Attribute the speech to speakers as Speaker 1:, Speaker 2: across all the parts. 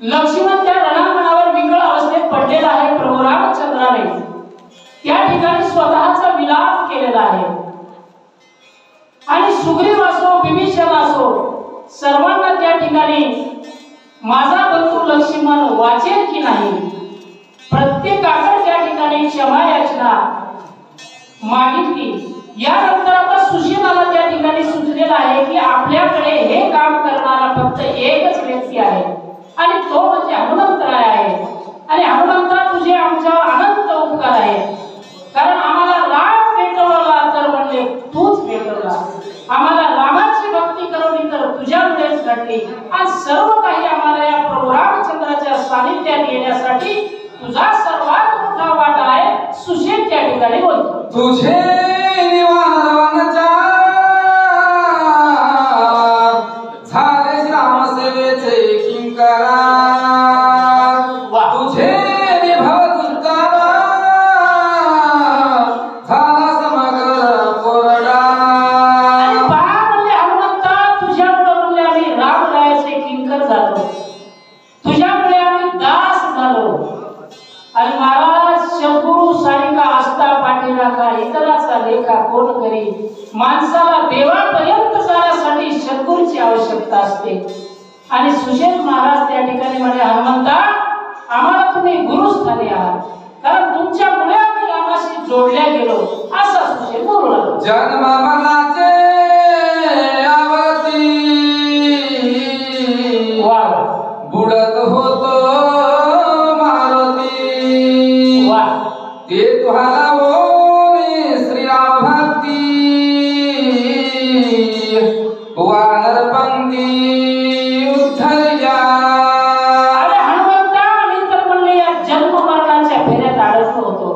Speaker 1: लक्ष्मण त्या रणांगणावर विकळ अवस्थेत पडलेला आहे। प्रभू रामचंद्राने त्या ठिकाणी स्वतःचा विलाप केलेला आहे आणि सुग्रीव असो विभीषण असो सर्वांना त्या ठिकाणी माझा बंधू लक्ष्मण वाचेल की नाही, प्रत्येकाकडे त्या ठिकाणी क्षमा याचना मागितली। यानंतर आता सुशीलाला त्या ठिकाणी सुचलेलं आहे की आपल्याकडे हे काम करणारा फक्त एकच व्यक्ती आहे आणि तो म्हणजे हनुमंतराय आहे। आणि हनुमंता तुझे आमच्यावर अनंत उपकार आहे, कारण आम्हाला राम भेटवला तर म्हणले तूच भेटवला, आम्हाला रामाची भक्ती करवली तर तुझ्यामुळेच घडली आणि सर्व काही आम्हाला या प्रभू रामचंद्राच्या सानिध्यात येण्यासाठी तुझा सर्वात मोठा वाटा आहे। सुशील त्या ठिकाणी बोलतो
Speaker 2: तुझे निवारणाचा झाले रामसेवेचे किंकरा, तुझे निभव दुष्कारा झाला समग्र कोरडा।
Speaker 1: आणि पहा म्हणले हनुमंता तुझ्यामुळे म्हणले आम्ही रामरायाचे किंकर झालो, तुझ्यामुळे आम्ही दास झालो। आणि महाराज शत्रू सारिका असता पाठीराखा इतराचा लेखा कोण करी, माणसाला देवापर्यंत जाण्यासाठी शत्रूची आवश्यकता असते। आणि सुशील महाराज त्या ठिकाणी म्हणे हनुमंता आम्हाला तुम्ही गुरुस्थानी आहात, कारण तुमच्यामुळे आम्ही रामाशी जोडल्या गेलो असा सुशील बोलू लागला।
Speaker 2: जन्म मरणाचे आवरती बुडत होतो ते तुहाला ओने श्रीराम भक्ती वानर पंक्ती उद्धरल्या।
Speaker 1: अरे हनुमंता आम्ही तर म्हणले या जन्म मरणाच्या फेऱ्यात अडकलो होतो,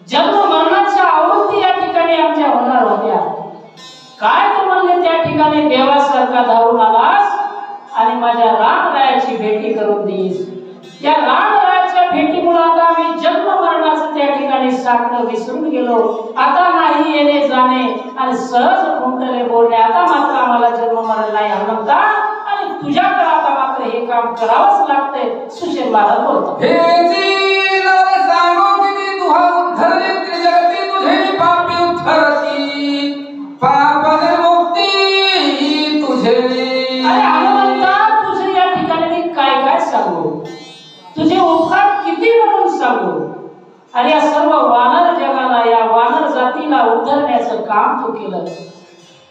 Speaker 1: जन्म मरणाच्या आवृत्ती या ठिकाणी आमच्या होणार होत्या। काय तू म्हणले त्या ठिकाणी देवासारखा धावून आलास आणि माझ्या रामरायाची भेटी करून देईस। त्या रामरायाच्या भेटीमुळे आता आम्ही जन्म मरणाचं त्या ठिकाणी साखर विसरून गेलो, आता नाही येणे जाणे आणि सहज खुंटले बोलणे, आता मात्र आम्हाला जन्म मरण नाही हनुमंता आणि तुझ्याकडे आता मात्र हे काम करावंच लागतंय। सुशील महाराज बोलतो
Speaker 2: हे जी नारे सांगो किती तुहा उद्धरले त्रिजगती तुझे पापी उद्धरती पापने मुक्ती तुझे।
Speaker 1: अरे हनुमंता तुझे या ठिकाणी मी काय काय सांगू, तुझे उपकार किती म्हणून सांगू। आणि या सर्व वानर जगाला या वानर जातीला उद्धरण्याचं काम तू केलं,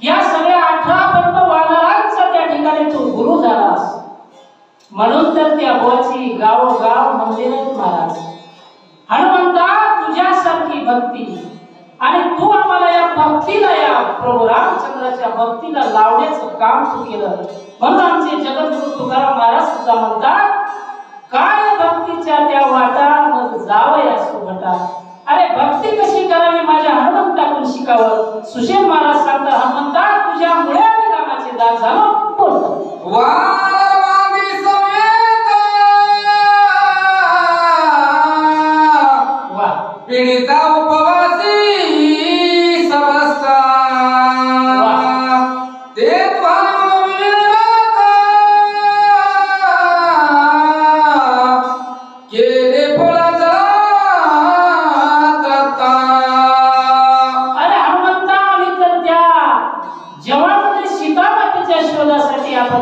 Speaker 1: या सगळ्या 18 पर्व वानरांचा त्या ठिकाणी तू गुरु झालास, म्हणून तर त्या बोची गावोगाव मंदिर आहेत महाराज। हनुमंता तुझ्यासारखी भक्ती आणि तू आम्हाला या भक्तीला या प्रभू रामचंद्राच्या भक्तीला लावण्याचं काम तू केलं, म्हणून आमचे जगद्गुरु तुकाराम महाराज सुद्धा म्हणतात काय भक्तीच्या त्या वाटा मग जावया सुभटा। अरे भक्ती कशी करावी माझ्या हनुमंताकडून शिकावं। सुशील महाराज सांगतात हनुमंता तुझ्यामुळे आम्ही रामाचे दास झालो बोलतो
Speaker 2: वारमागी समेत पीडिता उपवासी समस्ता ते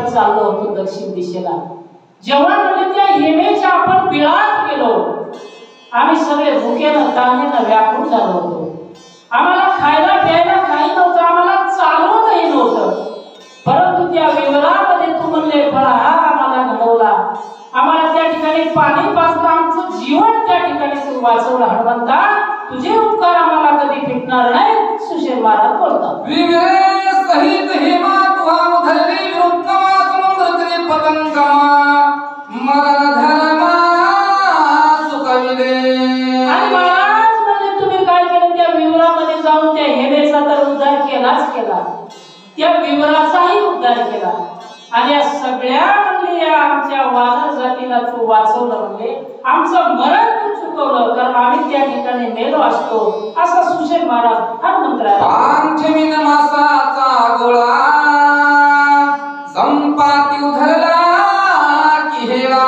Speaker 1: चाललो होतो दक्षिण दिशेला, जेव्हा म्हणजे त्या येमेच्या आपण बिळात गेलो, आम्ही सगळे भुकेनं ताणेनं व्याकुळ झालो होतो। आम्हाला खायला प्यायला काही नव्हतं, आम्हाला चालवतही नव्हतं, परंतु त्या विवरामध्ये तू म्हणले फळाहार आम्हाला घडवला, आम्हाला त्या ठिकाणी पाणी पाजलं, आमचं जीवन त्या ठिकाणी तू वाचवलं। हनुमंता तुझे उपकार आम्हाला कधी फिटणार नाही। सुशील महाराज बोलतात
Speaker 2: विवरे सहित हेमा तुहा उधरली विरुद्धमा समुद्र पतंगमा मरण धर्मा सुकविले।
Speaker 1: आणि महाराज म्हणजे तुम्ही काय केलं, त्या विवरामध्ये जाऊन त्या हेमेचा तर उद्धार केलाच केला, त्या विवराचाही उद्धार केला आणि या सगळ्या म्हणले या आमच्या वानर जातीला तू वाचवलं, म्हणजे आमचं मरण तू चुकवलं, कारण आम्ही त्या ठिकाणी मेलो असतो असा सुशील महाराज हनुमंतराय
Speaker 2: पांचमीन मासाचा गोळा संपाती उधरला की घेला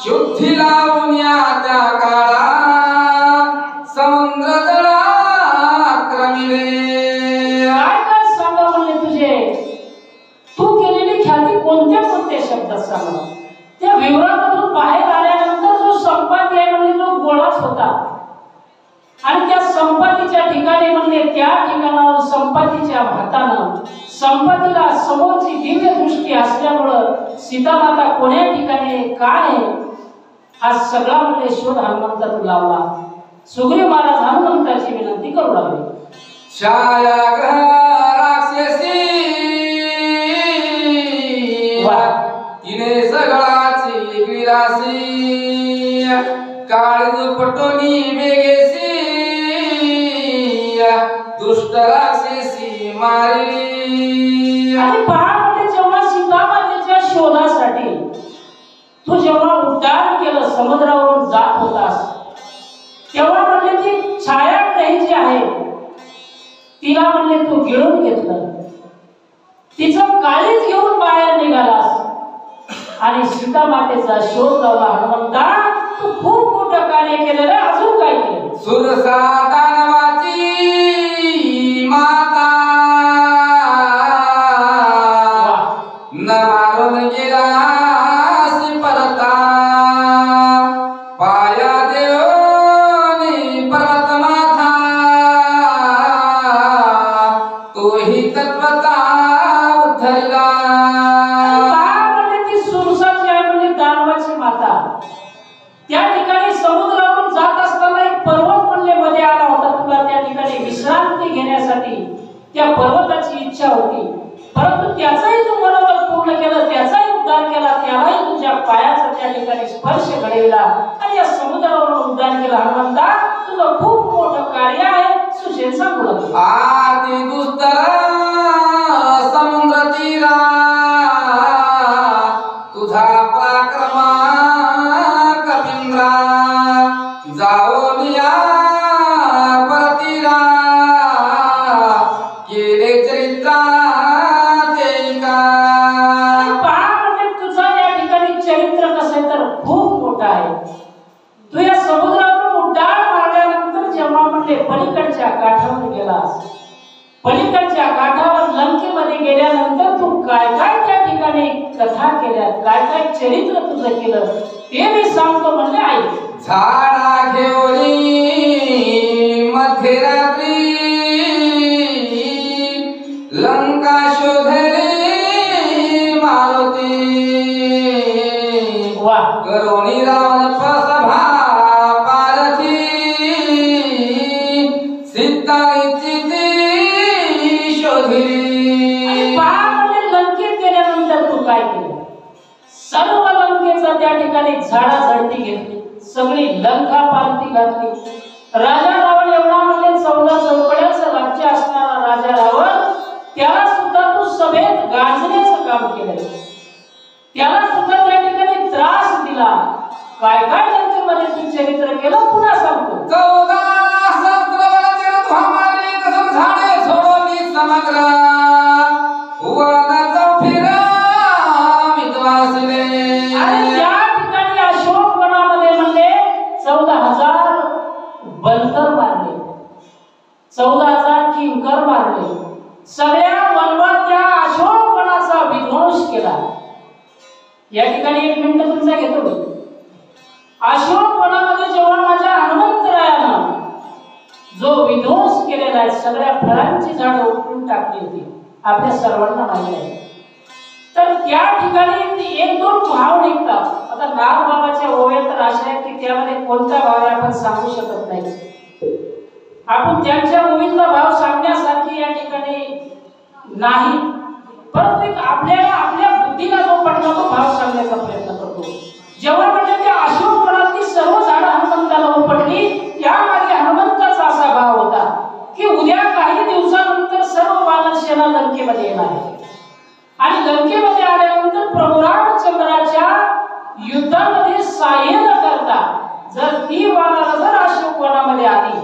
Speaker 2: शुद्धी लावून या त्या काळा समुद्र तळा क्रमिले
Speaker 1: काय काय सांगा म्हणले तुझे तू केलेली ख्याती कोणत्या कोणत्या शब्दात सांगा त्या विवरामधून बाहेर आल्यानंतर जो संपाती आहे म्हणजे तो गोळाच होता आणि त्या संपातीच्या ठिकाणी म्हणजे त्या ठिकाणावर संपातीच्या हातानं संपातीला समोरची दिव्य दृष्टी असल्यामुळं सीतामाता कोण्या ठिकाणी काय आहे हा सगळा म्हणजे शोध हनुमंता तू लावला सुग्रीव महाराज हनुमंताची विनंती करू लागले
Speaker 2: छायाग्रह राक्षसी तिने सगळाची गिरासी काळज पटोनी बेगेसी दुष्ट राक्षसी मारी
Speaker 1: आणि पहा म्हणजे जेव्हा सीतामातेच्या शोधासाठी तू जेव्हा उड्डाण केलं समुद्रावरून जात होतास तेव्हा म्हणले ती छायाग्रही जी आहे तिला म्हणले तू गिळून घेतलं तिचं काळीज घेऊन बाहेर निघालास आणि सीतामातेचा शोध लावला हनुमंता तू खूप मोठं कार्य केलेलं अजून काय केलं
Speaker 2: सुरसा दानवाची माता न मारून गेला परता पाया देवनी परत माथा तोही तत्वता उद्धरला
Speaker 1: त्या ठिकाणी समुद्रावरून जात असताना एक पर्वत म्हणले मध्ये आला होता तुला त्या ठिकाणी विश्रांती घेण्यासाठी त्या पर्वताची इच्छा होती परंतु त्याचाही तू मनोरथ पूर्ण केलं त्याचाही उद्धार केला त्यालाही तुझ्या पायाचा त्या ठिकाणी स्पर्श घडविला आणि या समुद्रावरून उद्धार केला हनुमंता तुझं खूप मोठं कार्य आहे सुशेन सांगू लागले
Speaker 2: आदि दुस्तर समुद्र तीरा तुझा पराक्रमा जाओ या परतीरा केले चरित्रा देईका
Speaker 1: पहा म्हणजे तुझा या ठिकाणी चरित्र कसं आहे तर खूप मोठा आहे तू या समुद्रावरून उड्डाण मारल्यानंतर जेव्हा म्हणले पलीकडच्या काठावर गेलास पलीकडच्या काठावर लंकेमध्ये गेल्यानंतर तू काय काय त्या ठिकाणी कथा केल्या काय काय चरित्र तुझं केलं ते मी सांगतो म्हणले ऐक
Speaker 2: झाडा घेऊनी मध्यरात्री लंका शोधली मारुती
Speaker 1: वा
Speaker 2: करोनी रावण प्रसभा पारथी सीताची ती शोधली
Speaker 1: पहा म्हणजे लंकेत गेल्यानंतर तू काय केलं सर्व लंकेचा त्या ठिकाणी झाडाझडती घेतली सगळी लंका पालती घातली राजा रावण एवढा म्हणजे 14 चौकड्याचं राज्य असणारा राजा रावण त्याला सुद्धा तू सभेत गाजण्याचं काम केलं त्याला सुद्धा त्या ठिकाणी त्रास दिला काय काय लंकेमध्ये तू चरित्र केलं पुन्हा सांगतो
Speaker 2: 14 सहस्त्रवनाचे रथ हमारे कसम झाडे सोडोनी समग्र वनाचा फिरा विद्वासले
Speaker 1: आणि त्या ठिकाणी अशोक वनामध्ये म्हणले 14,000 बंदर मारले 14,000 किंकर मारले सगळ्या वनवात त्या अशोक वनाचा विध्वंस केला या ठिकाणी एक मिनिट तुमचा घेतो अशोक वनामध्ये जेव्हा माझ्या हनुमंतरायानं जो विध्वंस केलेला आहे सगळ्या फळांची झाडं उपटून टाकली होती आपल्या सर्वांना माहिती आहे तर त्या ठिकाणी एक दोन भाव निघतात आता नागबाबाच्या ओव्या तर अशा आहेत की त्यामध्ये कोणता भाव आपण सांगू शकत नाही आपण त्यांच्या ओवीतला भाव सांगण्यासारखी या ठिकाणी नाही परंतु आपल्याला आपल्या बुद्धीला जो पटला तो भाव सांगण्याचा प्रयत्न करतो जेव्हा म्हणजे त्या अशोक वनातली सर्व झाडं हनुमंताला उपटली त्यामागे हनुमंताचा असा भाव होता की उद्या काही दिवसानंतर सर्व वानर सेना लंकेमध्ये येणार आहे आणि लंकेमध्ये आल्यानंतर प्रभू रामचंद्राच्या युद्धामध्ये सहाय्य न करता जर ती वानर जर अशोक वनामध्ये आली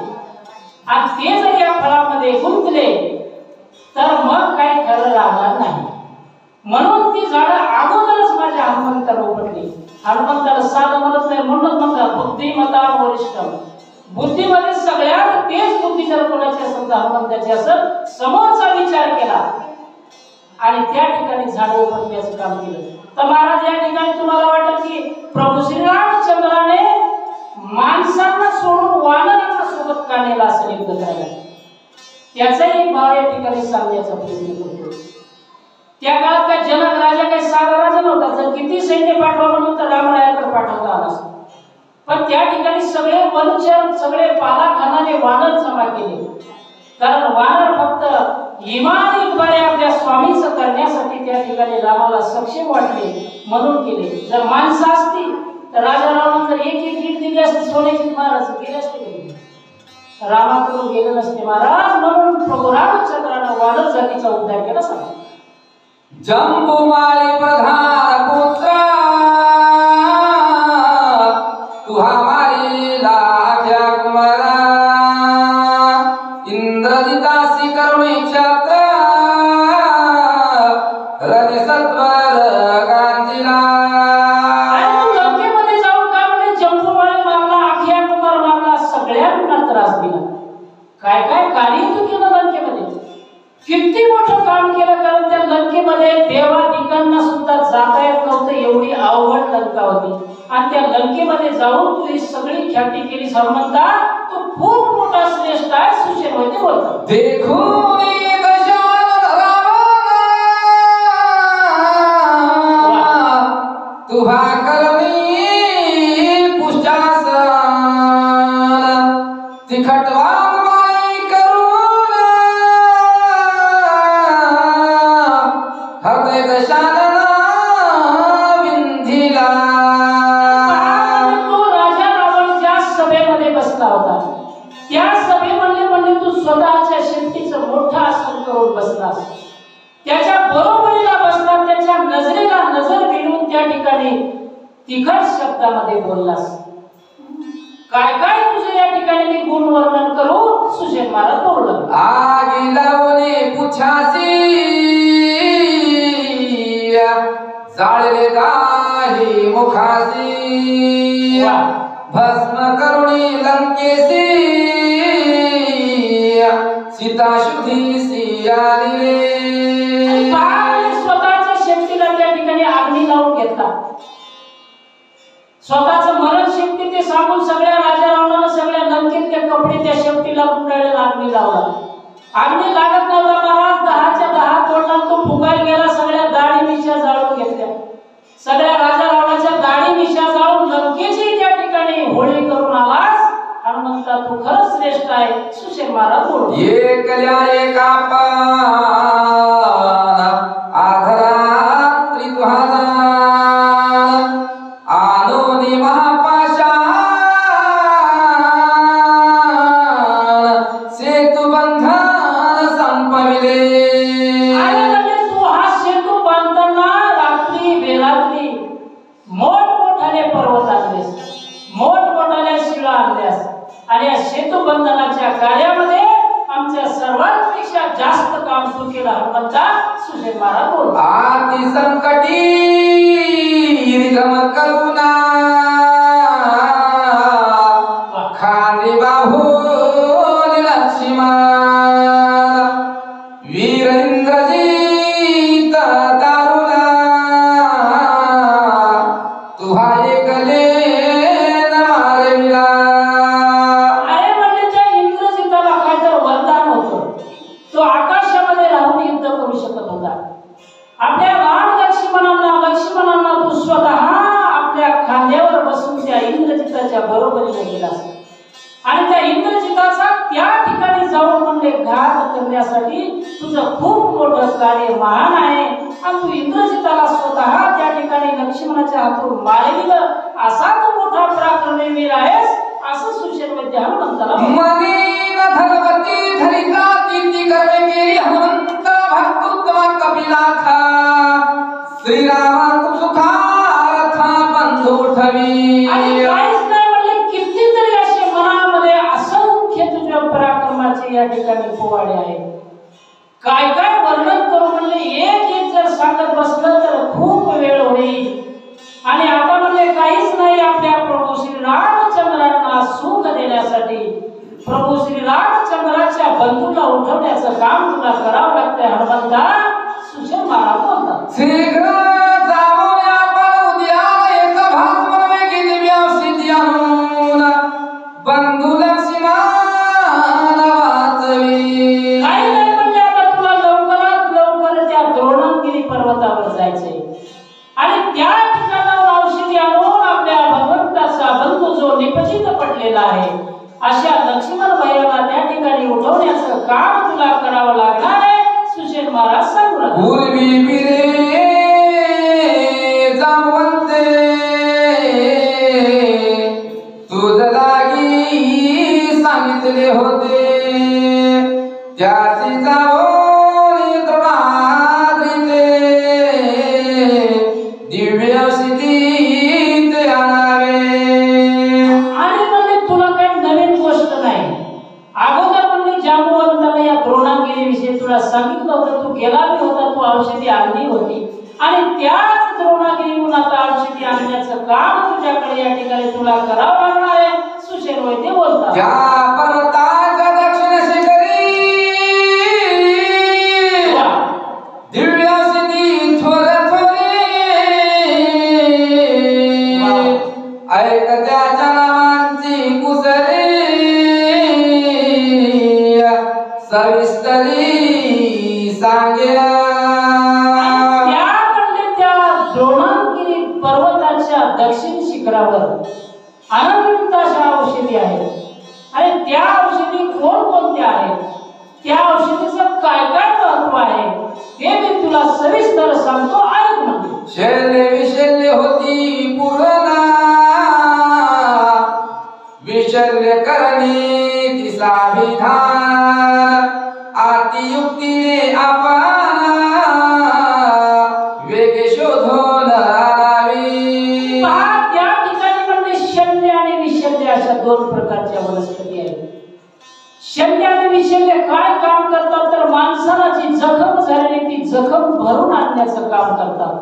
Speaker 1: आणि ते जर या फळामध्ये गुंतले तर मग काही खरं राहणार नाही म्हणून ती झाडं अगोदरच माझ्या हनुमंताला उपटली. हनुमंताला साधं म्हणत नाही, म्हणूनच म्हणतात बुद्धिमता वरिष्ठ. बुद्धीमध्ये सगळ्यात तेज बुद्धी जर कोणाची असेल तर हनुमंताची असेल. समोरचा विचार केला आणि त्या ठिकाणी झाडं उपटण्याचं काम केलं. तर महाराज या ठिकाणी तुम्हाला वाटत की प्रभू श्रीरामचंद्राने माणसांना सोडून वानरांना सोबत का नेला असं युद्ध करायला, त्याचाही भाव या ठिकाणी सांगण्याचा प्रयत्न करतो. त्या काळात काय जनक राजा काही साधा राजा नव्हता. जर किती सैन्य पाठवा म्हणून तर रामरायाकडे पाठवता आला असता. पण त्या ठिकाणी सगळे वनचर, सगळे पाला खाणारे वानर जमा केले. कारण वानर फक्त इमानीद्वारे आपल्या स्वामीचं करण्यासाठी त्या ठिकाणी रामाला सक्षम वाटले म्हणून केले. जर माणसं असती तर राजा रावण जर एक एक गीत दिली असते सोन्याची महाराज गेले असते कधी, रामाकडून गेले नसते महाराज. म्हणून प्रभू रामचंद्रानं वानर जातीचा उद्धार केला. सांगा
Speaker 2: जंबुमाळी प्रधान पुत्र तुहा मारिला अख्या कुमारा इंद्रजितासी करुणी छत्र रणे सत्वर गांधीला.
Speaker 1: आणि तू लंकेमध्ये जाऊन काय म्हणजे जंबुमाळी मारला, अख्या कुमार मारला, सगळ्यांना त्रास दिला. काय काय कार्य तू केलं लंकेमध्ये, किती मोठं काम केलं. कारण त्या लंकेमध्ये देवादिकांना सुद्धा जाता येत नव्हतं, एवढी अवघड लंका होती. आणि त्या लंकेमध्ये जाऊन तू ही सगळी ख्याती केली. हनुमंता तू खूप मोठा श्रेष्ठ आहे. सुशेन होते बोलतात
Speaker 2: देखून दशानन रावण तुहा करणी पुष्टासन तिखट वाघमाई करून हृदय दशानन विंधिला.
Speaker 1: तो राजा रावण ज्या सभेमध्ये बसला होता त्या सभेमध्ये तू स्वतःच्या शेपटीचं मोठं आसन करून बसलास. त्याच्या बरोबरीला बसला, त्याच्या नजरेला नजर भिडून त्या ठिकाणी तिखट शब्दामध्ये बोललास. काय काय तुझे या ठिकाणी मी गुण वर्णन करू. सुशेन महाराज बोलला
Speaker 2: आगी लावणे पुछासी जाळले दाही मुखासी भस्म करुणी लंकेसी सीता शुद्धी सियाली.
Speaker 1: स्वतःच्या शेपटीला त्या ठिकाणी अग्नी लावून घेतला. स्वतःचं मरण शेपटी ते सांगून सगळ्या राजा रावणानं सगळ्या लंकेतले कपडे त्या शेपटीला गुंडाळलेला अग्नी लावला. अग्नी लागत नव्हता महाराज. 10च्या 10 तोडला तो फुगायला गेला. सगळ्या दाढी मिशा जाळून घेतल्या. सगळ्या राजा रावणाच्या दाढी मिशा जाळून लंकेची त्या ठिकाणी होळी करून आलास. हनुमंता तू खरंच श्रेष्ठ आहे. सुशेन महाराज बोलतो
Speaker 2: एकल्या एका पान आधरा त्रिद्वारा आलोनी महापाशा सेतु बंधन संपविले.
Speaker 1: तू हा सेतू बांधताना रात्री बेरात्री मोठमोठाले पर्वत आणलेस, मोठमोठाल्या शिळा आणल्यास. आणि या सेतू बंधनाच्या कार्यामध्ये आमच्या सर्वांपेक्षा जास्त काम तू केलं हनुमंता. सुशेन महाराज बोल
Speaker 2: आती संकटी रिगम करुणा खांदी बाहू लक्ष्मण वीर इंद्रजीत दारुला तुहा एकले न मारविला.
Speaker 1: अरे म्हणजे त्या इंद्रजिताला काय तर वरदान होतं. तो आकाशामध्ये राहून युद्ध करू शकत होता. आपल्या लक्ष्मणांना तू स्वतः आपल्या खांद्यावर बसून त्या इंद्रजिताच्या बरोबरीने गेलास. आणि त्या इंद्रजिताचा त्या ठिकाणी जाऊन म्हणजे घात करण्यासाठी तुझं खूप मोठं कार्य महान आहे. आणि तू इंद्रजिताला स्वतः त्या ठिकाणी लक्ष्मणाच्या हातून मारविलं. असा तू मोठा पराक्रमी वीर आहेस असं सुशेन वैद्य हनुमंताला
Speaker 2: मदीन धर्मती धरिता कीर्ती करवे मेरी हनुमंत भक्तोत्तम कपिला था श्रीराम सुखार था बंधू ठवी.
Speaker 1: आणि काहीच नाही म्हणले कितीतरी असे मनामध्ये असंख्य तुझ्या पराक्रमाचे या ठिकाणी पोवाडे आहेत. काय काय वर्णन करू म्हणले एक एक जर सांगत बसला हनुमंता सुशेन महाराज बोलतात
Speaker 2: शीघ्र जाऊन आपण उद्या एक भास्मन वेगी दिव्य सिद्धी आणून बंधू लक्ष्मण वाचवी.
Speaker 1: काही नाही म्हणजे आता तुला लवकरात लवकर त्या द्रोणागिरी पर्वतावर जायचंय आणि त्या ठिकाणावर औषधी आणून आपल्या भगवंताचा बंधू जो निपचित पडलेला आहे अशा लक्ष्मण भैयाला त्या ठिकाणी उठवण्याचं काम तुला करावं लागणार आहे. सुशेन महाराज सांगू लागले
Speaker 2: पूर्वी बिरे जामवंते तुझ लागी सांगितले होते त्याची जाऊन द्रोणाद्रीते दिव्य सिद्धीत आणावे.
Speaker 1: आणि म्हणजे तुला काही नवीन गोष्ट नाही. अगोदर म्हणजे जांबुवंताला या द्रोणागिरीविषयी तुला सांगितलं होतं. तू गेला बी होता, तू औषधी आणली होती आणि त्याच द्रोणागिरीहून आता औषधी आणण्याचं काम तुझ्याकडे या ठिकाणी तुला करावं लागणार आहे. सुशेन वैद्य बोलतात
Speaker 2: त्या पर्वताच्या दक्षिण शिखरी दिव्य सिद्धी थोर थोरी ऐक त्याच्या नावांची कुसरी सविस्तरी सांग्या.
Speaker 1: त्याकडले त्या द्रोणागिरी पर्वताच्या दक्षिण शिखरावर अनंत अशा औषधी आहेत आणि त्या औषधी कोणकोणत्या आहेत, त्या औषधीचं काय काय महत्व आहे हे मी तुला सविस्तर सांगतो. ऐक म्हणजे
Speaker 2: शल्य विशल्य होती पूर्णा विशल्य करणे तिचा विधान अतियुक्तीने आपण वेग शोधून आणावी.
Speaker 1: पहा, त्या ठिकाणी म्हणजे शल्य आणि विशल्य अशा दोन प्रकारच्या वनस्पती आहेत. शल्य आणि विशल्य काय काम करतात तर माणसाला जी जखम झालेली ती जखम भरून आणण्याचं काम करतात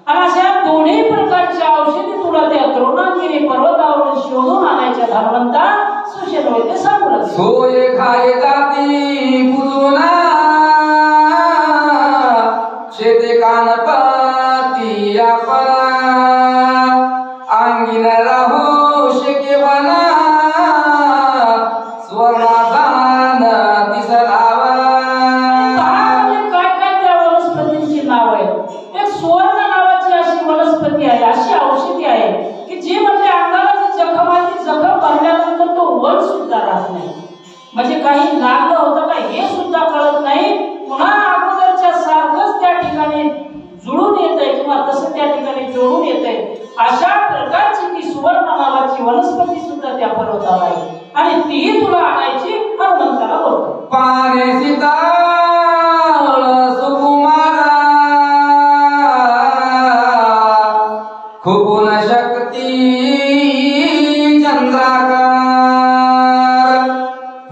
Speaker 1: आणि अशा दोन्ही प्रकारच्या औषधी तुला त्या द्रोणागिरी पर्वतावरून शोधून आणायच्या. धन्वंता सुशेन वैद्य सांगू लागले
Speaker 2: सोय खाय जाती बुजुना शेते कानपती आपण अंगीन राहू शकेवना स्वर्णाधान दिसरावा.
Speaker 1: काय काय त्या वनस्पतींची नाव आहेत. एक सुवर्ण नावाची अशी वनस्पती आहे, अशी औषधी आहे की जी म्हणजे अंगाला जी जखम आहे ती जखम भरल्यानंतर तो वर सुद्धा राहत नाही. म्हणजे काही लागलं होतं का हे सुद्धा कळत नाही. पुन्हा अगोदरच्या सारखंच त्या ठिकाणी जुळून येतंय किंवा तसं त्या ठिकाणी जोडून येतंय. अशा प्रकारची ती सुवर्ण नावाची वनस्पती सुद्धा त्या पर्वतावर आहे आणि ती तुला आणायची. हनुमंताला बोलतो
Speaker 2: पाने सीता सुकुमारा खूप शक्ती चंद्राकार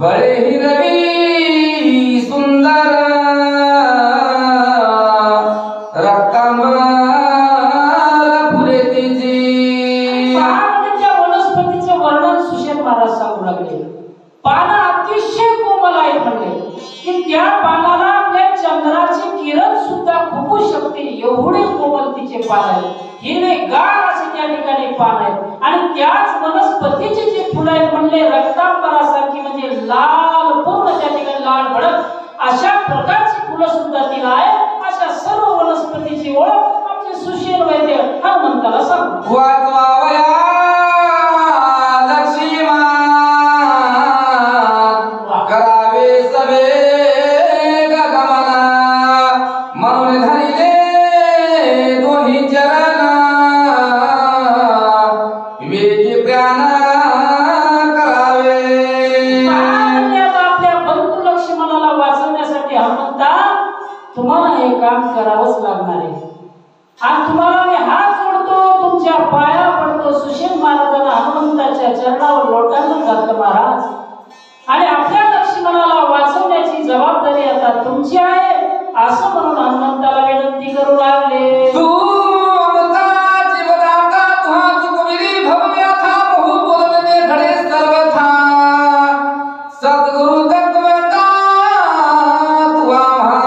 Speaker 2: फळे हिरवी सुंदर रक्तांबर फुले तिची.
Speaker 1: त्या वनस्पतीचे वर्णन सुशेन महाराज सांगू लागले. पानं अतिशय कोमल आहेत म्हणजे की त्या पानाला आपल्या चंद्राचे किरण सुद्धा खूप शकते एवढे कोमल तिचे पान आहेत. हिरवे गार असे त्या ठिकाणी पान आहेत आणि त्याच वनस्पतीचे जे फुलं आहेत म्हणजे रक्तांबरासारखी म्हणजे लाल पूर्ण त्या ठिकाणी लाल भडक अशा प्रकारची फुलं सुद्धा तिला आहे. अशा सर्व वनस्पतीची ओळख आमचे सुशेन वैद्य हनुमंताला सांगतो.
Speaker 2: वाचवावया लक्ष्मण करावे सवे गगमना म्हणून धरिले दोन्ही चरण वेगी प्राण करावे.
Speaker 1: आपल्या बंधू लक्ष्मणाला वाचवण्यासाठी हनुमंता तुम्हाला हे काम करावंच लागणार आहे आणि तुम्हाला मी हात जोडतो, तुमच्या पाया पडतो. सुशेन महाराजांना हनुमंताच्या चरणावर लोटांना घातलं महाराज आणि आपल्या लक्ष्मणाला वाचवण्याची जबाबदारी आता तुमची आहे असं म्हणून हनुमंताला विनंती करू लागले.
Speaker 2: तू अमृता जीवदाता तुहा चुकविली भवव्यथा बहु बोलवणे घडे सर्वथा सद्गुरु तत्वता तू आम्हा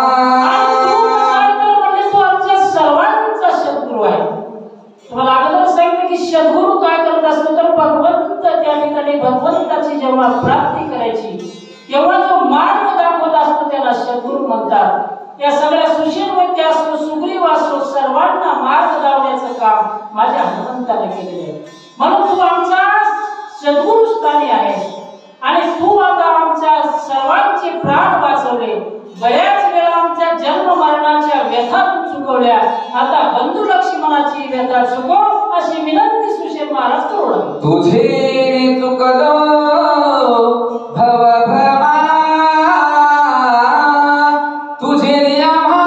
Speaker 1: की सद्गुरू काय करत असतो तर भगवंत त्या ठिकाणी भगवंताची जेव्हा प्राप्ती करायची तेव्हा जो मार्ग दाखवत असतो त्याला सद्गुरू म्हणतात. या सगळ्या सुशील वैद्य असो सुग्रीव असो सर्वांना मार्ग दाखवण्याचं काम माझ्या हनुमंताने केलेले आहे. म्हणून तू आमचा सद्गुरू स्थानी आहेस आणि तू आता आमच्या सर्वांचे प्राण वाचवले. बऱ्याच वेळा आमच्या जन्म मरणाच्या व्यथा तू चुकवल्या. आता बंधू लक्ष्मणाची व्यथा चुकव अशी विनंती सुशील महाराज करू लागले.
Speaker 2: तुझे चुकलो भवभमा तुझे नियमा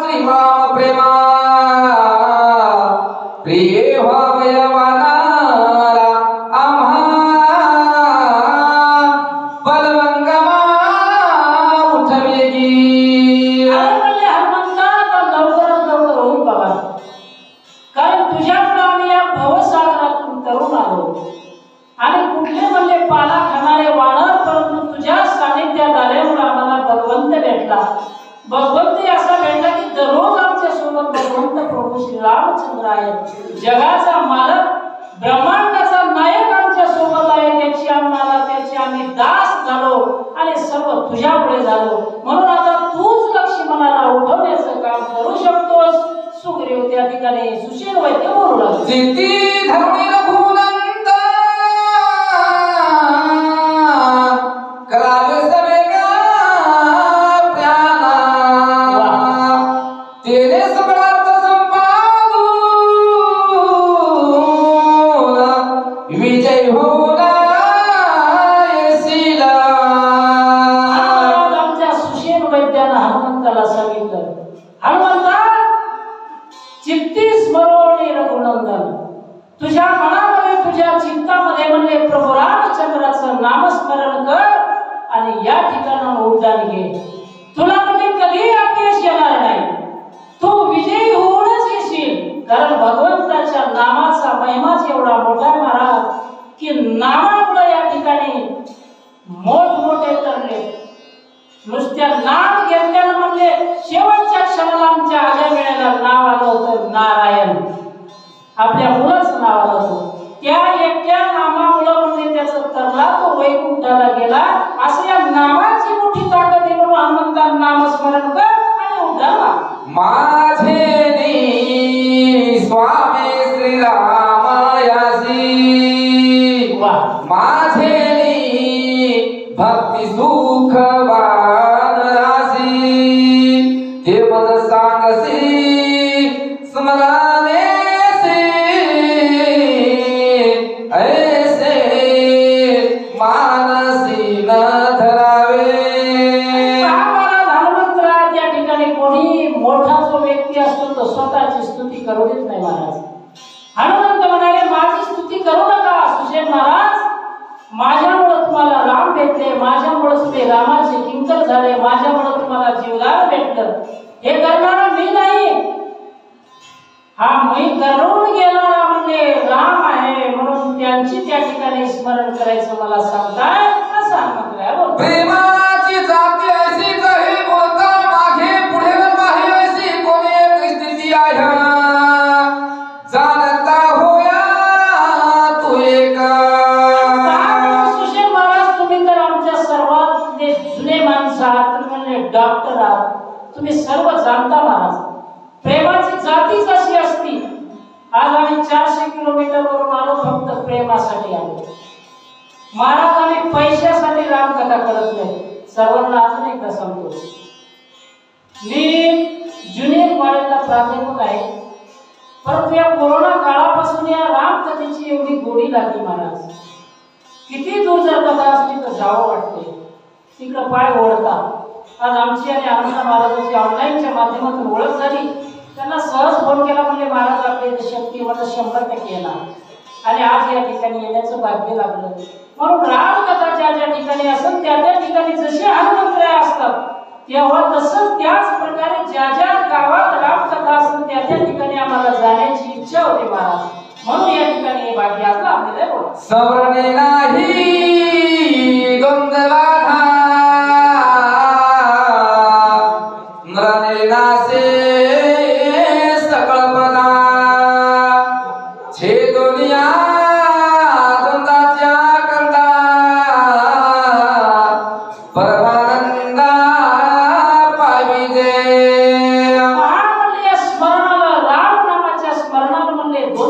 Speaker 2: श्रीराम प्रेमा प्रिय भावयवाना आम्हा बलवंगमा उठवेगी.
Speaker 1: अरे म्हणले हनुमंता लवकरात लवकर होऊन बघा, कारण तुझ्यामुळे आम्ही या भवसागरातून तरुण आलो आणि कुठले म्हणले पाला खाणारे वानर परंतु तुझ्या सानिध्यात आल्यामुळे आम्हाला भगवंत भेटला. भगवंत असा भेटला की दररोज आमच्या सोबत भगवंत प्रभू श्री रामचंद्र आहेत. जगाचा मालक ब्रह्मांडाचा नायक आमच्या सोबत आहे. त्याची आम्ही दास झालो आणि सर्व तुझ्यामुळे झालो. म्हणून आता तूच लक्ष्मणाला उठवण्याचं काम करू शकतोस. सुग्रीव त्या ठिकाणी सुशील वैद्य बोलू लागले.
Speaker 2: जिती धरुणी रघुनंद करावे सवेगा प्याला तेरे समर्थ संपादून विजय होला येशीला.
Speaker 1: आमच्या सुशील वैद्यानं हनुमंताला सांगितलं, हनुमंता चित्ती स्मरोणी रघुनंदन, तुझ्या मनामध्ये तुझ्या चित्तामध्ये म्हणले प्रभू रामचंद्राचं नामस्मरण कर आणि या ठिकाणाहून उड्डाण घे. तुला म्हणजे कधी अपयश येणार नाही. तू विजयी होऊनच येशील. कारण भगवंताच्या नामाचा महिमाच एवढा मोठा आहे महाराज की नामामुळे या ठिकाणी मोठमोठे तरले. नुसत्या नाम घेतल्यानं म्हणजे शेवटच्या क्षणाला आमच्या आज्या वेळेला नाव आलं होतं नारायण. आपल्या मुलाचं नाव आलं होतं. त्या एकट्या नामामुळे म्हणजे त्याचा तरला तो वैकुंठाला गेला. असं या नामाची मोठी ताकद आहे. म्हणून हनुमंताचं नामस्मरण कर आणि उद्धार
Speaker 2: माझे स्वामी श्रीराम यासी माझे भक्ती सुख वानरासी ते मन सांगसी स्मराने ऐसे मानसी न धरावे.
Speaker 1: त्या ठिकाणी कोणी मोठा जो व्यक्ती असतो तो स्वतःची स्तुती करू देत नाही महाराज. हनुमंत म्हणाले माझी स्तुती करू नका सुशील महाराज. माझ्यामुळे तुम्हाला राम भेटले, माझ्यामुळे तुम्ही रामाचे किंकर झाले, माझ्यामुळे तुम्हाला जीवदान भेटलं. हे करणारा मी नाही, हा मी करून गेला म्हणजे राम आहे. म्हणून त्यांची त्या ठिकाणी स्मरण करायचं मला सांगताय असं हनुमंत बोल.
Speaker 2: प्रेमाची जाती अशी काही बोलता मागे पुढे न पाहि अशी कोणी एक स्थिती आहे. जानता होया तू एक.
Speaker 1: सुशील महाराज तुम्ही तर आमच्या सर्वात जुने माणसं आहात. तुम्ही म्हणले डॉक्टर आहात. तुम्ही सर्व जाणता महाराज. प्रेमाची जातीच अशी असती. आज आम्ही 400 किलोमीटर वरून आलो फक्त प्रेमासाठी आलो महाराज. आम्ही पैशासाठी रामकथा करत नाही. सर्वांना अजून एकदा सांगतो, मी ज्युनियर कॉलेजला प्राध्यापक आहे. परंतु या कोरोना काळापासून या रामकथेची एवढी गोडी लागली महाराज. किती दूर जर कथा असली तर जावं वाटते. तिकडं पाय ओढतात. आज आमची आणि आनंद महाराजांची ऑनलाईनच्या माध्यमातून ओळख झाली. त्यांना सहज फोन केला म्हणजे महाराज आपल्या इथे शक्ती मला 100% येणार आणि आज या ठिकाणी येण्याचं भाग्य लागलं. म्हणून रामकथा ज्या ज्या ठिकाणी असत त्या त्या ठिकाणी जसे हनुमंतराय असतात तेव्हा तसंच त्याच प्रकारे ज्या ज्या गावात रामकथा असत त्या त्या ठिकाणी आम्हाला जाण्याची इच्छा होती महाराज. म्हणून या ठिकाणी हे भाग्य असलं आपल्याला बोला.
Speaker 2: सवरणे नाही गोंधळाधा नरने नासे सकळ पदा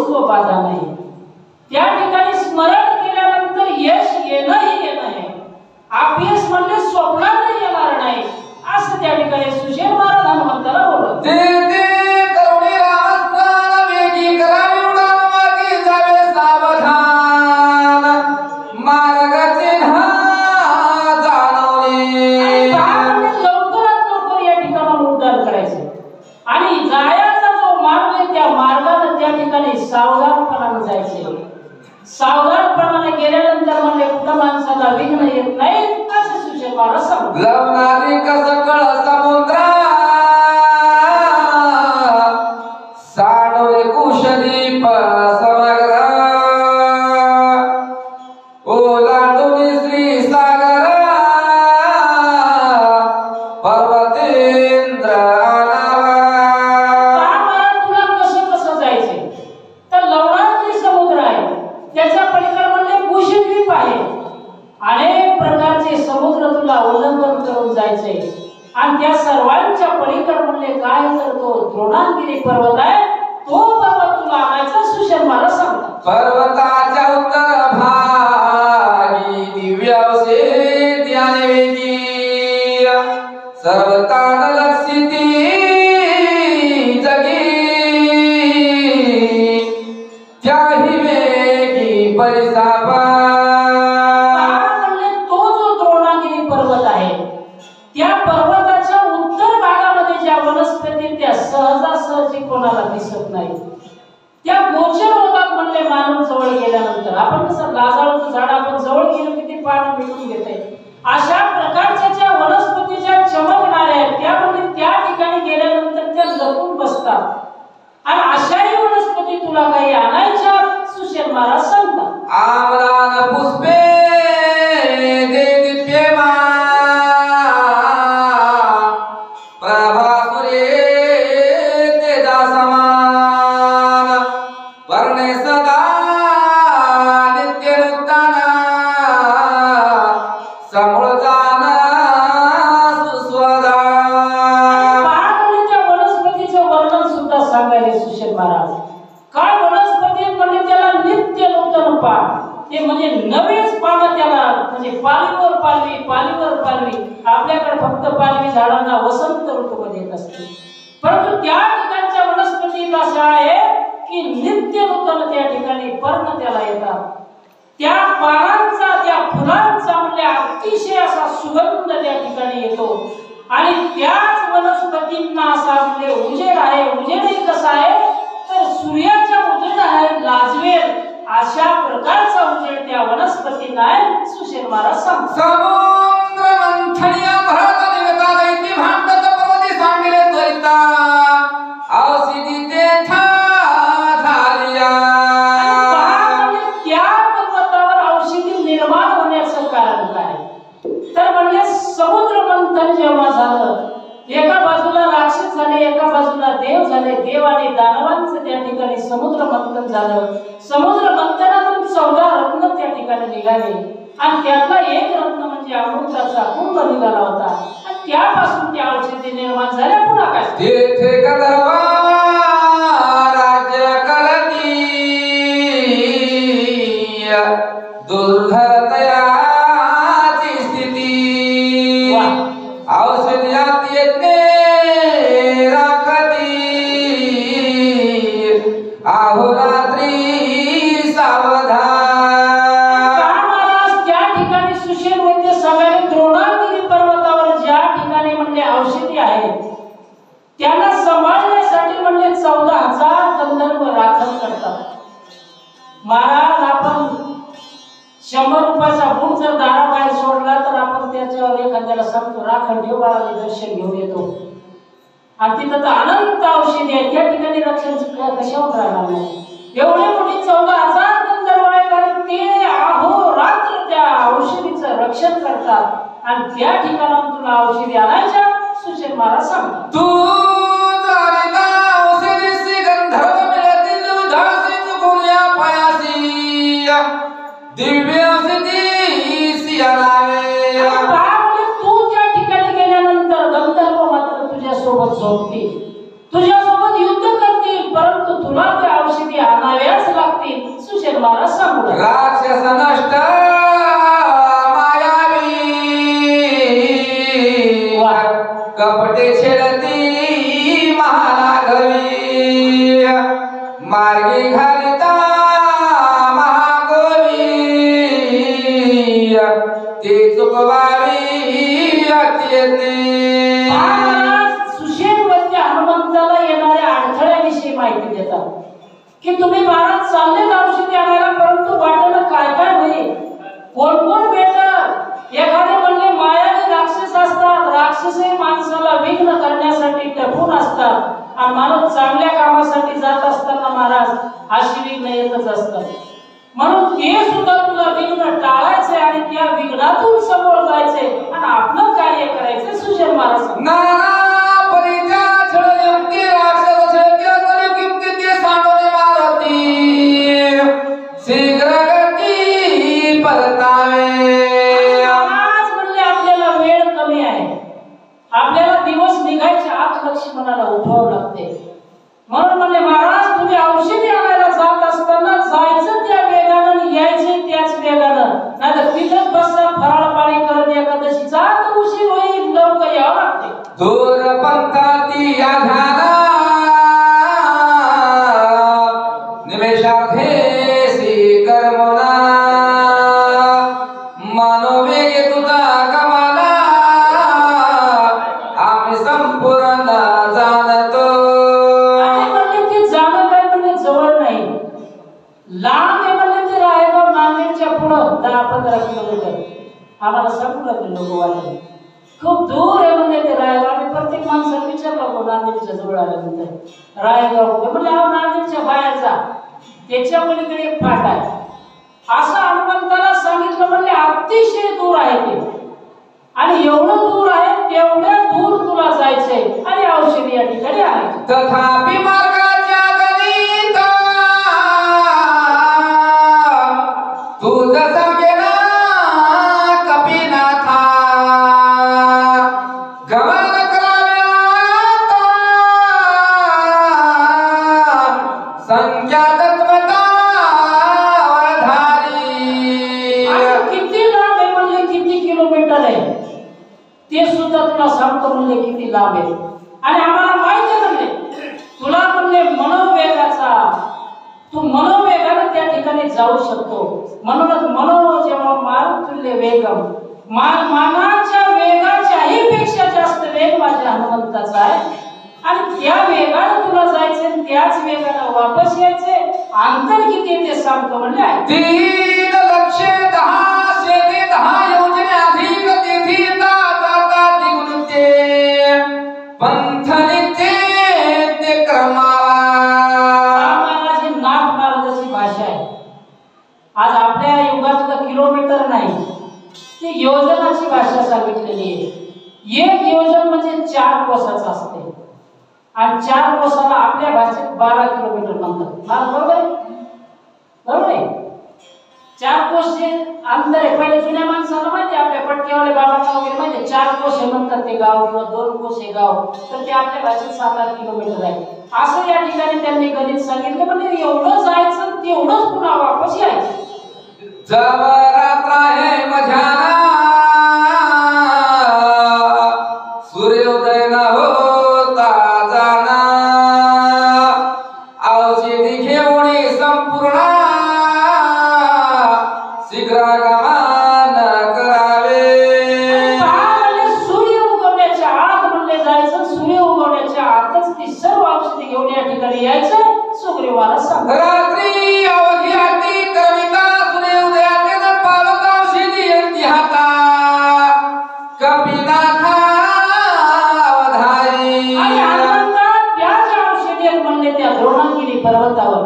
Speaker 1: दोष व बाधा नाही. त्या ठिकाणी स्मरण केल्यानंतर यश येणंही येणं आहे. अपयश म्हणजे स्वप्नातही येणार नाही असं त्या ठिकाणी सुशेर महाराज हनुमंताला बोलत. सावधानपणाने जायचे. सावधानपणाने गेल्यानंतर म्हणजे कुठं माणसाला विघ्न येत नाही असं सुशेर महाराज सांगतात.
Speaker 2: लवणारी कसकळ समुद्रा साडोरे कुशदीप समग्र ओलांडून श्री सागर पर्वतेंद्र
Speaker 1: अनेक प्रकारचे समुद्र तुला उल्लंघन करून जायचे आणि त्या सर्वांच्या पलीकड म्हणले काय करतो द्रोणागिरी पर्वत आहे तो पर्वत तुला आणायचा सुशेर महाराज सांगतात.
Speaker 2: पर्वताच्या उत्तर भागी दिव्यावसे ध्याने वेगी सर्वतान लक्षिती जगी त्याही वेगी परिसापा
Speaker 1: सहजासहजी कोणाला दिसत नाही. त्या गोचर होतात म्हणले मानव जवळ गेल्यानंतर. आपण कसं लाजाळूचं झाड आपण जवळ गेलो की ते पानं मिळून घेते. अशा प्रकारच्या ज्या वनस्पती ज्या चमकणाऱ्या आहेत त्या म्हणजे त्या ठिकाणी गेल्यानंतर त्या लपून बसतात आणि अशाही वनस्पती तुला काही आणायच्या सुशेर महाराज सांगतात.
Speaker 2: आम्लान पुष्पे दे दिप्यमा
Speaker 1: म्हणजे नवीच पानं त्याला म्हणजे पालवीवर पालवी पालवीवर पालवी. आपल्याकडे फक्त पालवी झाडांना वसंत ऋतूमध्ये येत असते परंतु त्या ठिकाणच्या वनस्पतीला असं आहे की नित्य नूतन त्या ठिकाणी पर्ण त्याला येतात. त्या पानांचा त्या फुलांचा म्हणजे अतिशय असा सुगंध त्या ठिकाणी येतो आणि त्याच वनस्पतींना असा म्हणजे उजेड आहे. उजेडही कसा आहे तर सूर्याच्या उजेड आहे लाजवेल अशा प्रकारचा उजेड त्या वनस्पतीला आहे सुशेर महाराज सांगतात.
Speaker 2: समुद्र मंथनिया भरत देवता दैत्य भांडत पर्वती सांगिले त्वरिता औषधी तेथा झालिया.
Speaker 1: त्या पर्वतावर औषधी निर्माण होण्याचं कारण काय तर म्हणजे समुद्र मंथन जेव्हा झालं एका बाजूला राक्षस झाले एका बाजूला देव झाले. देव आणि दानवांचं त्या ठिकाणी समुद्र मंथन झालं. समुद्र मंथनातून 14 रत्न त्या ठिकाणी निघाले आणि त्यातला एक रत्न म्हणजे अमृताचा कुंभ निघाला होता आणि त्यापासून त्या औषधी निर्माण झाल्या. पुन्हा काय
Speaker 2: तेथे गंधर्व राज्य करती दुर्धर तयाची स्थिती औषध्यात येते राखती अहोरात्री सावधान.
Speaker 1: त्या ठिकाणी सुशेर वैद्य सगळे द्रोणागिरी पर्वतावर ज्या ठिकाणी म्हणजे औषधी आहेत त्यांना सांभाळण्यासाठी म्हणजे 14,000 गंधर्व राखण करतात. महाराज आपण 100 रुपयाचा गुण जर दाराबाहेर सोडला तर आपण त्याच्यावर एखाद्याला सांगतो राखण ठेव बाळाला दर्शन घेऊन येतो आणि तिथं तर अनंत औषधी आहे. त्या ठिकाणी रक्षण कशावर राहणार नाही. एवढे मोठी 14,000 गंधर्व आहेत आणि ते अहोरात्र त्या औषधीचं रक्षण करतात आणि त्या ठिकाणाहून तुला औषधी आणायच्या सुशेर महाराज सांगतात.
Speaker 2: तू जाणता औषधीसी गंधर्व मिळतील उदासी चुकून या पायासी दिव्य औषधी सियालावे.
Speaker 1: तू त्या ठिकाणी गेल्यानंतर गंधर्व मात्र तुझ्या सोबत झोपतील तुझ्या सोबत युद्ध करतील परंतु तुला त्या औषधी आणाव्याच सुशेर महाराज सांगू लागले.
Speaker 2: राक्षस नष्ट मायावी कपटे छेडती महालाघवी मार्गी घालिता महागोवी ते चुकवावी अत्यंती.
Speaker 1: सुशेरवरती हनुमंताला येणाऱ्या अडथळ्याविषयी माहिती देतात की तुम्ही महाराज चालले औषधी आणायला, परंतु वाटेला काय काय होईल, कोण कोण भेटल. एखादे म्हणले मायावी राक्षस असतात, राक्षसही माणसाला विघ्न करण्यासाठी टपून असतात आणि माणूस चांगल्या कामासाठी जात असताना महाराज अशी विघ्न येतच असतात. म्हणून ते सुद्धा तुला विघ्न टाळायचे आणि त्या विघ्नातून समोर जायचे आणि आपलं कार्य करायचे. सुशेर महाराज
Speaker 2: नाना परिचा छळ युक्ती राक्षस छळत्या करी युक्ती ते सांडोने मारती शीघ्र गती परतावे.
Speaker 1: आज म्हणले आपल्याला वेळ कमी आहे, आपल्याला दिवस निघायच्या आत लक्ष्मणाला उठवावं लागते. म्हणून म्हणले महाराज तुम्ही औषधी आणायला जात असताना जायचं त्या वेगानं, यायचे त्याच वेगानं, नाहीतर तिथंच बसा फराळ पाणी करत एकादशी जात उशीर होईल, लवकर यावं लागते.
Speaker 2: दूर पंथाती आघाना निमेषार्थेसी कर्मणा मनोवेगे तुझा गमाला आम्ही संपूर्ण जाणतो.
Speaker 1: आणि म्हणले ते जाणं काय म्हणजे जवळ नाही, लांब आहे. म्हणले ते रायगाव नांदेडच्या पुढं 10-15 किलोमीटर. आम्हाला सांगू लागले लोक वाटले खूप दूर आहे म्हणजे ते रायगाव. आणि प्रत्येक माणसाला विचारलं नांदेडच्या जवळ आल्यानंतर रायगाव म्हणजे हा नांदेडच्या बाहेर जा, त्याच्या पलीकडे एक फाटा आहे असं हनुमंताला सांगितलं. म्हणजे अतिशय दूर आहे ते, आणि एवढं दूर आहे तेवढ्या दूर तुला जायचंय आणि औषधी या ठिकाणी आहे.
Speaker 2: तथापि मार्गाच्या गणित तू जसा गेला कपिनाथा गमन कराव्यात संख्या तत्वता वधारी.
Speaker 1: आणि किती लांब आहे म्हणले, किती किलोमीटर आहे ते सुद्धा तुला सांगतो म्हणले किती लांब आहे. आणि आम्हाला माहिती आहे म्हणले तुला म्हणले मनोवेगाचा, तू मनोवेगाने त्या ठिकाणी जाऊ शकतो. म्हणूनच मनो जेव्हा मारुतुल्य वेगम, मानाच्या वेगाच्याही पेक्षा जास्त वेग माझ्या हनुमंताचा आहे. आणि त्या वेगाने तुला जायचे, त्याच वेगाने वापस यायचे. अंतर किती ते सांगतो म्हणले
Speaker 2: 3,10,10 योजने अधिक तिथी जाता द्विगुणिते पंथनिते ते क्रमावा.
Speaker 1: महाराजांची नाथ महाराजाची भाषा आहे. आज आपल्या युगातलं किलोमीटर नाही, ती योजनाची भाषा सांगितलेली आहे. एक योजन म्हणजे 4 कोसाचं असते आणि 4 कोसाला आपल्या भाषेत 12 किलोमीटर म्हणतात. बरोबर आहे, बरोबर आहे. 4 कोसचे अंतर आहे. पहिले जुन्या माणसाला माहिती, आपल्या पटकेवाले बाबांना वगैरे माहिती 4 कोस म्हणतात ते गाव, किंवा 2 कोस हे गाव, तर ते आपल्या भाषेत 7-8 किलोमीटर आहे. असं या ठिकाणी त्यांनी गणित सांगितलं. म्हणजे एवढं जायचं तेवढंच पुन्हा वापस यायचं.
Speaker 2: जब रात्र है मध्याना सूर्योदय न होता जाना औषधी घेऊन संपूर्ण शीघ्र गमन करावे.
Speaker 1: सूर्य उगवण्याच्या आत म्हणले जायचं, सूर्य उगवण्याच्या आतच ती सर्व औषधी घेऊन या ठिकाणी यायचं. सुग्रीवाला सांगतो
Speaker 2: रात्री अवघी आती कविता सूर्योदयाचे पावक औषधी यांची हाता कपिनाथा वधारी.
Speaker 1: आणि हनुमंता त्याच औषधी म्हणले त्या द्रोणागिरी पर्वतावर,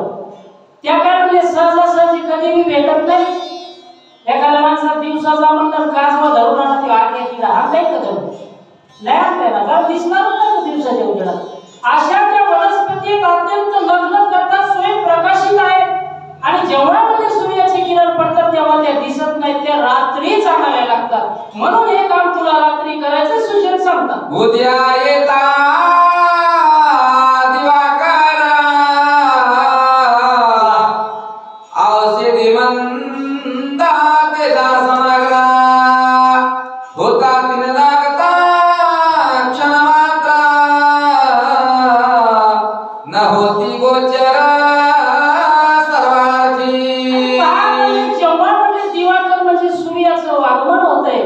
Speaker 1: त्या काय म्हणले सहजासहजी कधी मी भेटत नाही. एखाद्या माणसाला दिवसाचा म्हणलं काजवा धरून आणा, ते आग येतील हा नाही का धरून नाही आणताय ना, कारण दिसणार नाही दिवसाच्या उजेडात. अशा त्या वनस्पती अत्यंत लग्न करतात, स्वयंप्रकाशित आहेत. आणि जेव्हा म्हणजे सूर्याचे किरण पडतात तेव्हा त्या दिसत नाहीत, त्या रात्री आणाव्या लागतात. म्हणून हे काम तुला रात्री करायचं सुशेर सांगतात.
Speaker 2: उद्या येता दिवाकर मंदा तेजा समग्रा होता दिन लागता क्षण मात्र न होती गोचर सर्वार्थी।
Speaker 1: जेव्हा म्हणजे दिवाकर म्हणजे सूर्याचं आगमन होतंय,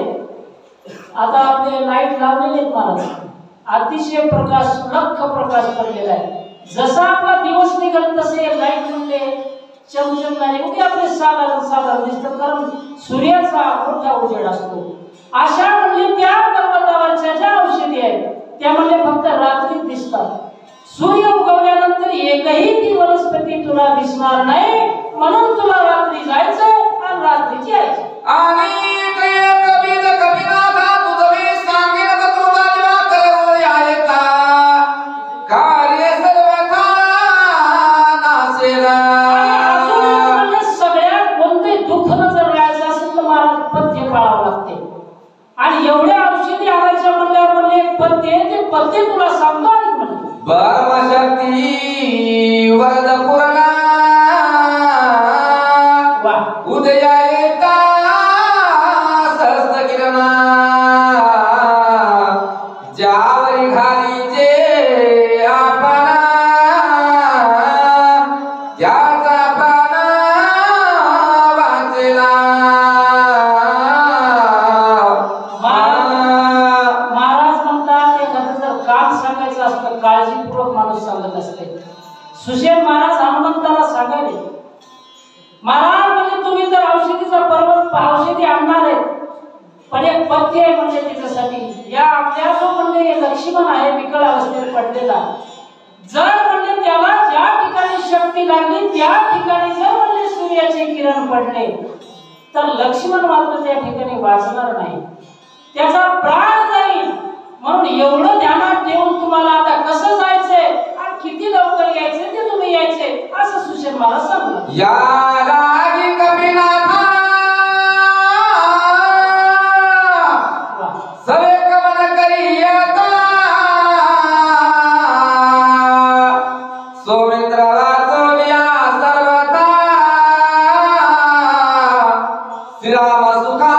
Speaker 1: आता आपले लाईट लावलेले आहेत महाराज, अतिशय प्रकाश लख प्रकाश पडलेला आहे। जसा आपला दिवस निघत तसे लाईट म्हणले चमचमणारे उगे आपले साधारण दिसतात, कारण सूर्याचा मोठा उजेड असतो। अशा म्हणले त्या पर्वतावरच्या ज्या औषधी आहेत त्या म्हणले फक्त रात्री दिसतात। सूर्य उगवल्यानंतर एकही ती वनस्पती तुला दिसणार नाही, म्हणून तुला रात्री जायचं आणि रात्रीच यायचं।
Speaker 2: आणि कबीर कबीनाथा तुझे सांगेन तुझा दिवाकर आयता कार्य सर्वथा नासेला।
Speaker 1: सगळ्यात कोणते दुःख जर राहायचं असेल तर महाराज पथ्य पाळावं लागते, आणि एवढ्या औषधी आणायच्या म्हणल्यावर म्हणले एक पथ्य आहे, ते पथ्य तुला सांगतो ऐक म्हणले।
Speaker 2: परमशक्ती वरद पुरला उदया येता सहस्र किरणा ज्यावरी घाली जे आपणा त्याचा प्राण वाचला।
Speaker 1: महाराज म्हणतात एखादं जर काम सांगायचं असतं काळजीपूर्वक माणूस सांगत असते। सुशेन महाराज हनुमंताला सांगायले, महाराज म्हणजे तुम्ही जर औषधीचा पर्वत औषधी आणणार आहे, पण एक पथ्य आहे म्हणजे त्याच्यासाठी। या आपल्या जो म्हणजे लक्ष्मण आहे विकळ अवस्थेत पडलेला, जर म्हणजे त्याला ज्या ठिकाणी शक्ती लागली त्या ठिकाणी जर म्हणजे सूर्याचे किरण पडले तर लक्ष्मण मात्र त्या ठिकाणी वाचणार नाही, त्याचा प्राण जाईल। म्हणून एवढं ध्यानात ठेवून तुम्हाला आता कसं जायचंय आणि किती लवकर यायचंय ते तुम्ही यायचे असं सुशेन महाराज सांगतात।
Speaker 2: या रागी कपिनाथा सवे कमन करियता सोमित्र वाचविया सर्वथा श्रीराम सुखा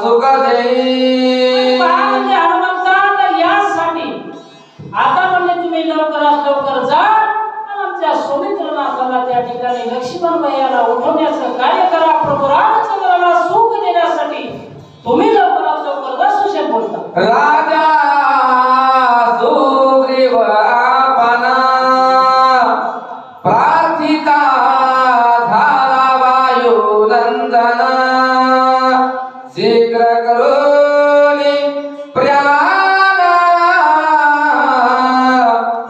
Speaker 2: सुख देई।
Speaker 1: म्हणजे हनुमंता यासाठी आता म्हणले तुम्ही लवकरात लवकर जा आणि आमच्या सौमित्रनाथाला त्या ठिकाणी लक्ष्मण भैयाला उठवण्याचं कार्य करा, प्रभू रामचंद्राला सुख देण्यासाठी तुम्ही लवकरात लवकर जा सुशेन बोलता।
Speaker 2: राजा सुग्रीव आपणा प्रार्थिता झाला वायुनंदन शीघ्र करोनी प्रयाण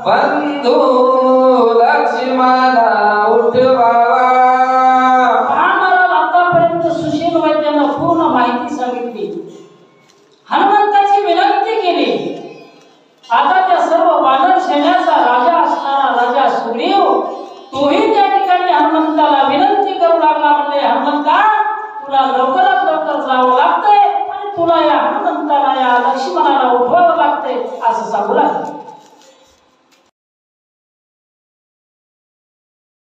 Speaker 2: बंधू लक्ष्मण उठवावा।
Speaker 1: आतापर्यंत सुशील वैद्यानं पूर्ण माहिती सांगितली, हनुमंताची विनंती केली। आता त्या सर्व वानर सैन्याचा राजा असणारा राजा सुग्रीव तोही त्या ठिकाणी हनुमंताला विनंती करू लागला, म्हणले हनुमंता तुला लवकरात लवकर जावं लागतंय आणि तुला या हनुमंताला या लक्ष्मणाला उठवावं लागतंय असं सांगू लागले।